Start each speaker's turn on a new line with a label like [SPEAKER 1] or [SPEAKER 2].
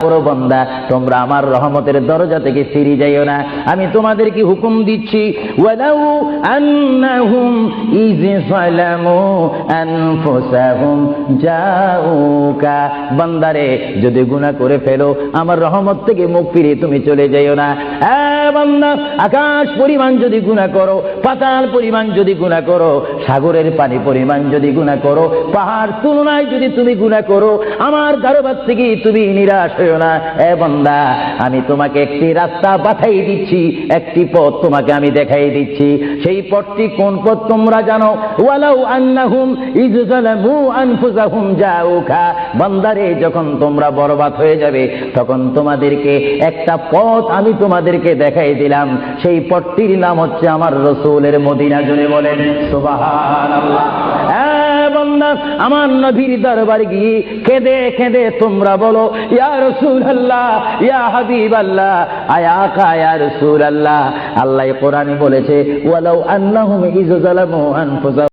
[SPEAKER 1] করো বান্দা, তোমরা আমার রহমতের দরজা থেকে ফিরে যাইও না। আমি তোমাদেরকে হুকুম দিচ্ছি, ওয়ালাউ আন্নাহুম ইয যালামু আনফুসাহুম জাউকা, বান্দারে যদি গুনাহ করে ফেলো আমার রহমত থেকে মুখ ফিরে তুমি চলে যাইও না। বান্দা, আকাশ পরিমাণ যদি গুনাহ করো, পাতাল পরিমাণ যদি গুনাহ করো, সাগরের পানি পরিমাণ যদি গুনাহ করো, পাহাড় তুলনায় যদি তুমি গুনাহ করো, আমার দরবার থেকে তুমি নিরাশ হইও না। বান্দা, আমি তোমাকে একটি রাস্তা পাঠাই দিচ্ছি, একটি পথ তোমাকে আমি দেখাই দিচ্ছি। সেই পথটি কোন পথ তোমরা জানো? ওয়ালাউ আন্নাহুম ইয যালামু আনফুসাহুম জাউকা, বান্দারে যখন তোমরা বরবাদ হয়ে যাবে তখন তোমাদেরকে একটা পথ আমি তোমাদেরকে দেখাই দিলাম। সেই পথটির নাম হচ্ছে আমার রাসূলের মদিনা। জোরে বলেন সুবহানাল্লাহ। বান্দা, আমার নবীর দরবারে গিয়ে কেঁদে কেঁদে তোমরা বলো, ইয়া রাসূলুল্লাহ, ইয়া হাবিবাল্লাহ, আয়া আকা ইয়া রাসূলুল্লাহ। আল্লাহ কোরআনে বলেছে, ওয়ালাউ আন্নাহুম ইয যালামু আনফুসাহুম